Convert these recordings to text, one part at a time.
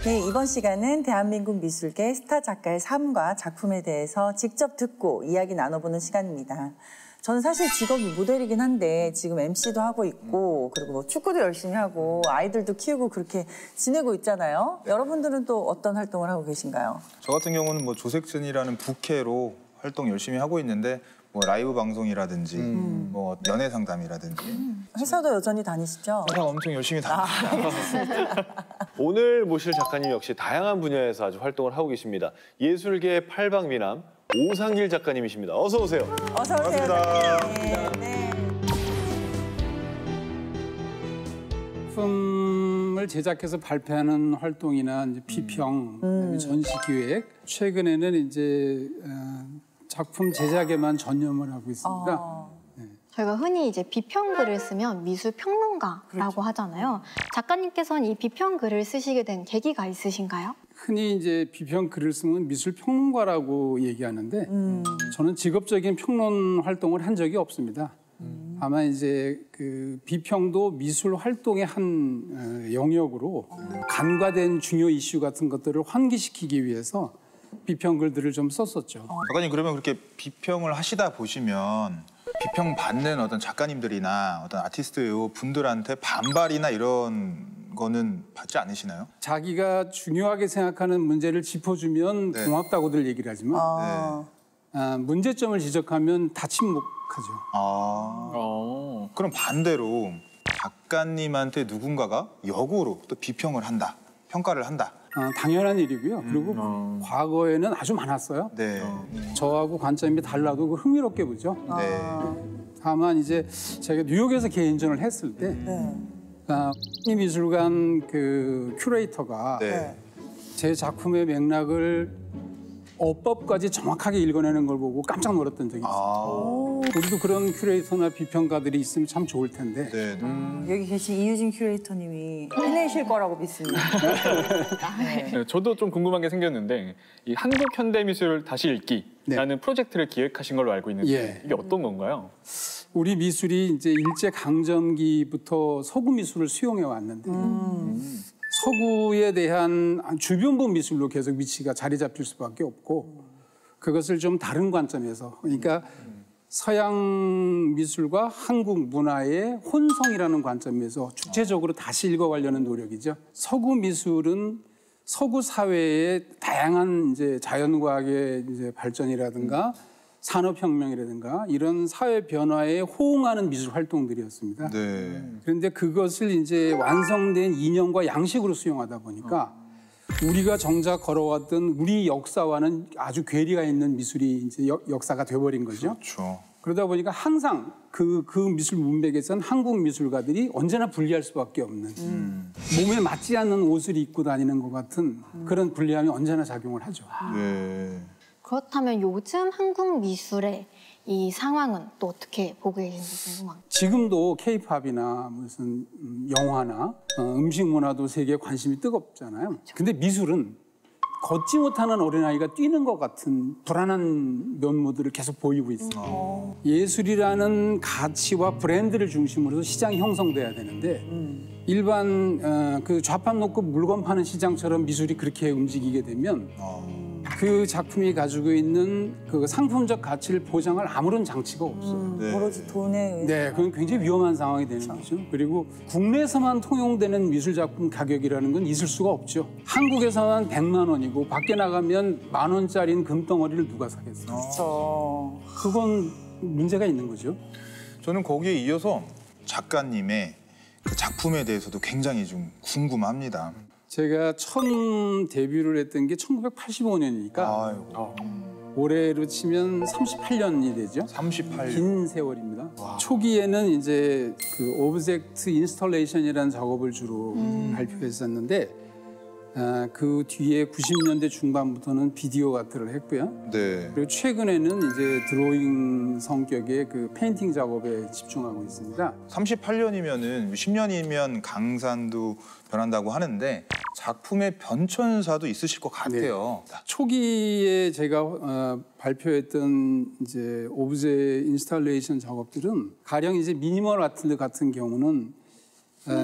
네, 이번 시간은 대한민국 미술계 스타 작가의 삶과 작품에 대해서 직접 듣고 이야기 나눠보는 시간입니다. 저는 사실 직업이 모델이긴 한데 지금 MC도 하고 있고 그리고 뭐 축구도 열심히 하고 아이들도 키우고 그렇게 지내고 있잖아요. 여러분들은 또 어떤 활동을 하고 계신가요? 저 같은 경우는 뭐 조색전이라는 부캐로 활동 열심히 하고 있는데 뭐 라이브 방송이라든지 뭐 연애 상담이라든지 회사도 여전히 다니시죠? 회사 엄청 열심히 다닙니다. 오늘 모실 작가님 역시 다양한 분야에서 아주 활동을 하고 계십니다. 예술계 팔방미남 오상길 작가님이십니다. 어서 오세요. 어서 오세요. 반갑습니다. 네. 작품을 제작해서 발표하는 활동이나 이제 비평, 그다음에 전시 기획. 최근에는 이제 작품 제작에만 전념을 하고 있습니다. 저희가 흔히 이제 비평글을 쓰면 미술 평론가라고 하잖아요. 작가님께서는 이 비평글을 쓰시게 된 계기가 있으신가요? 흔히 이제 비평 글을 쓰면 미술 평론가라고 얘기하는데 저는 직업적인 평론 활동을 한 적이 없습니다. 다만 이제 그 비평도 미술 활동의 한 영역으로 간과된 중요 이슈 같은 것들을 환기시키기 위해서 비평 글들을 좀 썼었죠. 작가님 그러면 그렇게 비평을 하시다 보시면 비평 받는 어떤 작가님들이나 어떤 아티스트 분들한테 반발이나 이런 거는 받지 않으시나요? 자기가 중요하게 생각하는 문제를 짚어주면 네. 고맙다고들 얘기를 하지만 문제점을 지적하면 다 침묵하죠. 그럼 반대로 작가님한테 누군가가 역으로 또 비평을 한다, 평가를 한다. 당연한 일이고요. 그리고 과거에는 아주 많았어요. 네. 저하고 관점이 달라도 흥미롭게 보죠. 네. 다만 이제 제가 뉴욕에서 개인전을 했을 때 이 미술관 그 큐레이터가 네. 제 작품의 맥락을 어법까지 정확하게 읽어내는 걸 보고 깜짝 놀랐던 적이 있어요. 우리도 그런 큐레이터나 비평가들이 있으면 참 좋을 텐데. 네. 여기 계신 이유진 큐레이터님이 해내실 거라고 믿습니다. 네, 저도 좀 궁금한 게 생겼는데 이 한국 현대 미술을 다시 읽기라는 프로젝트를 기획하신 걸로 알고 있는데 이게 어떤 건가요? 우리 미술이 이제 일제 강점기부터 서구 미술을 수용해 왔는데 서구에 대한 주변부 미술로 계속 위치가 자리 잡힐 수밖에 없고 그것을 좀 다른 관점에서 그러니까 서양 미술과 한국 문화의 혼성이라는 관점에서 주체적으로 다시 읽어가려는 노력이죠. 서구 미술은 서구 사회의 다양한 이제 자연과학의 이제 발전이라든가 산업혁명이라든가 이런 사회 변화에 호응하는 미술 활동들이었습니다. 네. 그런데 그것을 이제 완성된 이념과 양식으로 수용하다 보니까 우리가 정작 걸어왔던 우리 역사와는 아주 괴리가 있는 미술이 이제 역사가 돼버린 거죠. 그렇죠. 그러다 보니까 항상 그 미술 문맥에서는 한국 미술가들이 언제나 불리할 수밖에 없는 몸에 맞지 않는 옷을 입고 다니는 것 같은 그런 불리함이 언제나 작용을 하죠. 네. 그렇다면 요즘 한국 미술의 이 상황은 또 어떻게 보고 계신지 궁금합니다. 지금도 케이팝이나 무슨 영화나 음식 문화도 세계에 관심이 뜨겁잖아요. 근데 미술은 걷지 못하는 어린아이가 뛰는 것 같은 불안한 면모들을 계속 보이고 있어요. 예술이라는 가치와 브랜드를 중심으로 시장이 형성돼야 되는데 일반 그 좌판 놓고 물건 파는 시장처럼 미술이 그렇게 움직이게 되면 그 작품이 가지고 있는 그 상품적 가치를 보장할 아무런 장치가 없어요. 오로지 돈에 의해서. 네, 그건 굉장히 위험한 상황이 되는 거죠. 그리고 국내에서만 통용되는 미술 작품 가격이라는 건 있을 수가 없죠. 한국에서만 100만 원이고 밖에 나가면 10,000원짜리인 금덩어리를 누가 사겠어요. 그렇죠. 그건 문제가 있는 거죠. 저는 거기에 이어서 작가님의 그 작품에 대해서도 굉장히 좀 궁금합니다. 제가 처음 데뷔를 했던 게 1985년이니까 올해로 치면 38년이 되죠. 38년. 긴 세월입니다. 초기에는 이제 그 오브젝트 인스톨레이션이라는 작업을 주로 발표했었는데 그 뒤에 90년대 중반부터는 비디오 아트를 했고요. 네. 그리고 최근에는 이제 드로잉 성격의 그 페인팅 작업에 집중하고 있습니다. 38년이면은 10년이면 강산도 변한다고 하는데 작품의 변천사도 있으실 것 같아요. 네. 초기에 제가 발표했던 이제 오브제 인스톨레이션 작업들은 가령 이제 미니멀 아트 같은 경우는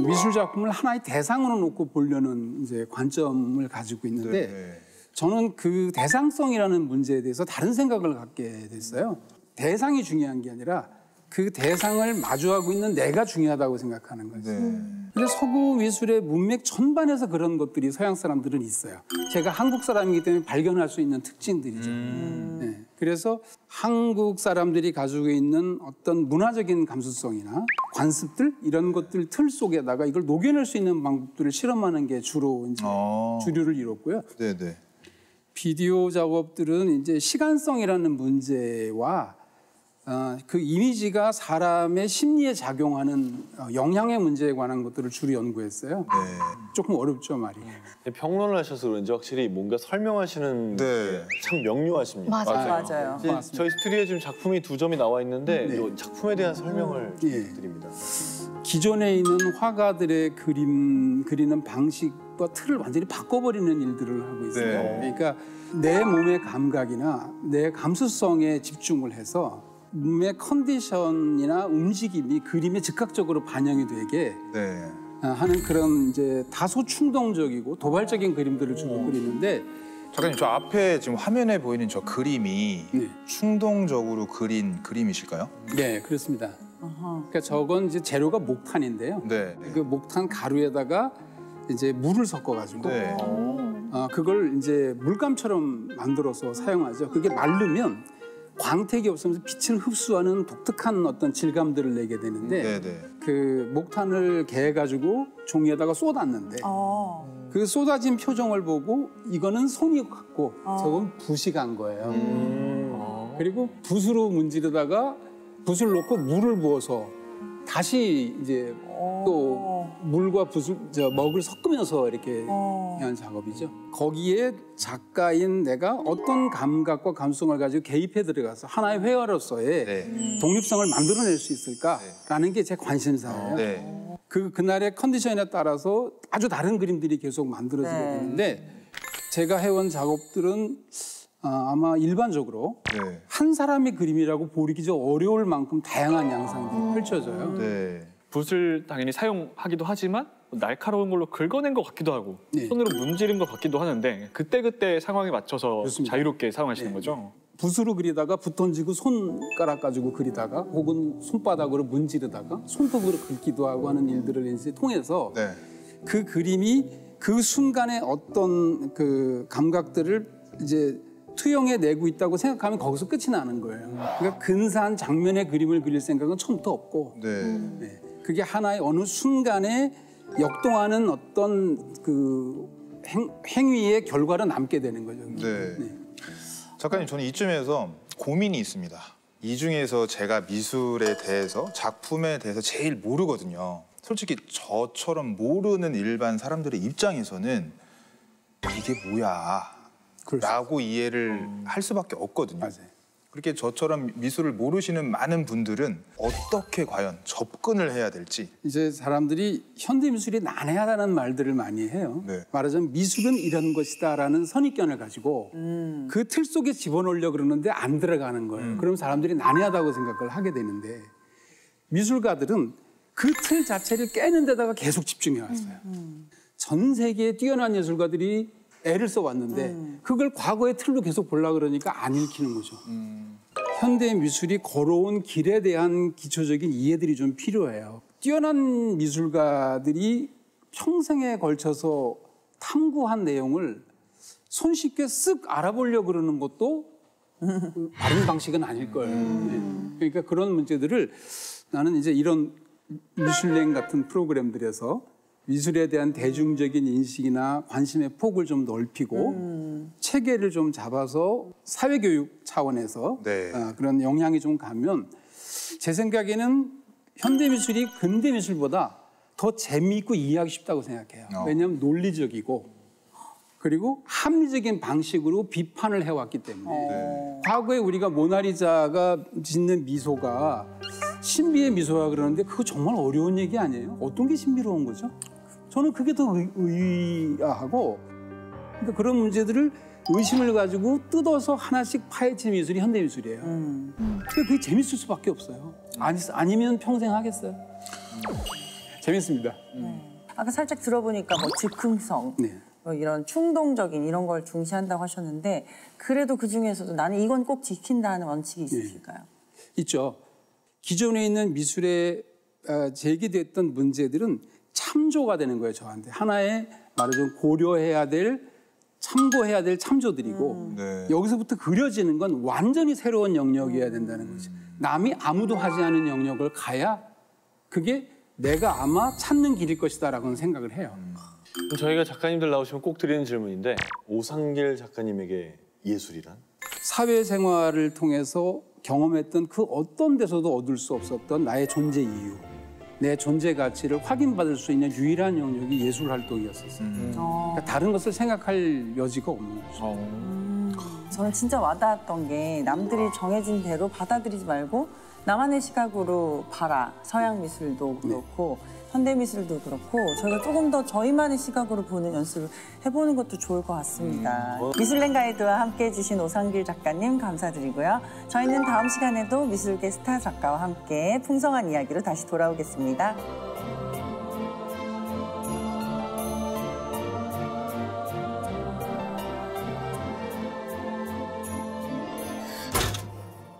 미술 작품을 하나의 대상으로 놓고 보려는 이제 관점을 가지고 있는데 네. 저는 그 대상성이라는 문제에 대해서 다른 생각을 갖게 됐어요. 대상이 중요한 게 아니라 그 대상을 마주하고 있는 내가 중요하다고 생각하는 거죠. 네. 근데 서구 미술의 문맥 전반에서 그런 것들이 서양 사람들은 있어요. 제가 한국 사람이기 때문에 발견할 수 있는 특징들이죠. 네. 그래서 한국 사람들이 가지고 있는 어떤 문화적인 감수성이나 관습들 이런 것들 틀 속에다가 이걸 녹여낼 수 있는 방법들을 실험하는 게 주로 이제 주류를 이뤘고요. 네네. 비디오 작업들은 이제 시간성이라는 문제와 그 이미지가 사람의 심리에 작용하는 영향의 문제에 관한 것들을 주로 연구했어요. 네. 조금 어렵죠, 말이. 평론을 하셔서 그런지 확실히 뭔가 설명하시는 네. 게 참 명료하십니다. 맞아요. 이제 저희 스튜디오에 지금 작품이 2점이 나와 있는데 이 작품에 대한 설명을 드립니다. 기존에 있는 화가들의 그리는 방식과 틀을 완전히 바꿔버리는 일들을 하고 있어요. 네. 그러니까 내 몸의 감각이나 내 감수성에 집중을 해서 몸의 컨디션이나 움직임이 그림에 즉각적으로 반영이 되게 네. 하는 그런 이제 다소 충동적이고 도발적인 그림들을 주로 그리는데 작가님, 저 앞에 지금 화면에 보이는 저 그림이 충동적으로 그린 그림이실까요? 네, 그렇습니다. 그러니까 저건 이제 재료가 목탄인데요. 네. 그 목탄 가루에다가 이제 물을 섞어가지고 네. 그걸 이제 물감처럼 만들어서 사용하죠. 그게 마르면 광택이 없으면서 빛을 흡수하는 독특한 어떤 질감들을 내게 되는데 네네. 그 목탄을 개가지고 종이에다가 쏟았는데 그 쏟아진 표정을 보고 이거는 손이 갔고 저건 붓이 간 거예요. 그리고 붓으로 문지르다가 붓을 놓고 물을 부어서 다시 이제 또 물과 먹을 섞으면서 이렇게 한 작업이죠. 거기에 작가인 내가 어떤 감각과 감성을 가지고 개입해 들어가서 하나의 회화로서의 독립성을 만들어낼 수 있을까라는 게 제 관심사예요. 네. 그날의 컨디션에 따라서 아주 다른 그림들이 계속 만들어지게 되는데 제가 해온 작업들은 아마 일반적으로 한 사람의 그림이라고 보기 좀 어려울 만큼 다양한 양상들이 펼쳐져요. 네. 붓을 당연히 사용하기도 하지만 날카로운 걸로 긁어낸 것 같기도 하고 손으로 문지른 것 같기도 하는데 그때그때 상황에 맞춰서 그렇습니다. 자유롭게 사용하시는 거죠? 붓으로 그리다가 붓 던지고 손가락 가지고 그리다가 혹은 손바닥으로 문지르다가 손톱으로 긁기도 하고 하는 일들을 이제 통해서 그 그림이 그 순간에 어떤 그 감각들을 이제 투영해 내고 있다고 생각하면 거기서 끝이 나는 거예요. 그러니까 근사한 장면의 그림을 그릴 생각은 처음부터 없고 그게 하나의 어느 순간에 역동하는 어떤 그 행위의 결과로 남게 되는 거죠. 작가님, 저는 이쯤에서 고민이 있습니다. 이 중에서 제가 미술에 대해서, 작품에 대해서 제일 모르거든요. 솔직히 저처럼 모르는 일반 사람들의 입장에서는 이게 뭐야 라고 이해를 할 수밖에 없거든요. 맞아요. 그렇게 저처럼 미술을 모르시는 많은 분들은 어떻게 과연 접근을 해야 될지. 이제 사람들이 현대미술이 난해하다는 말들을 많이 해요. 말하자면 미술은 이런 것이다라는 선입견을 가지고 그 틀 속에 집어넣으려고 그러는데 안 들어가는 거예요. 그럼 사람들이 난해하다고 생각을 하게 되는데 미술가들은 그 틀 자체를 깨는 데다가 계속 집중해 왔어요. 전 세계의 뛰어난 예술가들이 애를 써왔는데 그걸 과거의 틀로 계속 보려고 그러니까 안 읽히는 거죠. 현대 미술이 걸어온 길에 대한 기초적인 이해들이 좀 필요해요. 뛰어난 미술가들이 평생에 걸쳐서 탐구한 내용을 손쉽게 쓱 알아보려고 그러는 것도 바른 방식은 아닐 거예요. 그러니까 그런 문제들을 나는 이제 이런 미슐랭 같은 프로그램들에서 미술에 대한 대중적인 인식이나 관심의 폭을 좀 넓히고 체계를 좀 잡아서 사회교육 차원에서 그런 영향이 좀 가면 제 생각에는 현대미술이 근대미술보다 더 재미있고 이해하기 쉽다고 생각해요. 왜냐하면 논리적이고 그리고 합리적인 방식으로 비판을 해왔기 때문에 과거에 우리가 모나리자가 짓는 미소가 신비의 미소라 그러는데 그거 정말 어려운 얘기 아니에요? 어떤 게 신비로운 거죠? 저는 그게 더 의아하고 그러니까 그런 문제들을 의심을 가지고 뜯어서 하나씩 파헤치는 미술이 현대미술이에요. 그게 재밌을 수밖에 없어요. 아니면 평생 하겠어요. 재밌습니다. 아까 살짝 들어보니까 뭐 즉흥성, 네. 뭐 이런 충동적인 이런 걸 중시한다고 하셨는데 그래도 그 중에서도 나는 이건 꼭 지킨다 하는 원칙이 있으실까요? 있죠. 기존에 있는 미술에 제기됐던 문제들은 참조가 되는 거예요, 저한테. 하나의 말하자면 고려해야 될, 참고해야 될 참조들이고 네. 여기서부터 그려지는 건 완전히 새로운 영역이어야 된다는 거죠. 남이 아무도 하지 않은 영역을 가야 그게 내가 아마 찾는 길일 것이다라고는 생각을 해요. 그럼 저희가 작가님들 나오시면 꼭 드리는 질문인데 오상길 작가님에게 예술이란? 사회생활을 통해서 경험했던 그 어떤 데서도 얻을 수 없었던 나의 존재 이유, 내 존재 가치를 확인받을 수 있는 유일한 영역이 예술 활동이었었어요. 그러니까 다른 것을 생각할 여지가 없는 거죠. 저는 진짜 와닿았던 게 남들이 정해진 대로 받아들이지 말고 나만의 시각으로 봐라. 서양 미술도 그렇고 현대 미술도 그렇고 저희가 조금 더 저희만의 시각으로 보는 연습을 해보는 것도 좋을 것 같습니다. 미술랭 가이드와 함께해 주신 오상길 작가님 감사드리고요. 저희는 다음 시간에도 미술계 스타 작가와 함께 풍성한 이야기로 다시 돌아오겠습니다.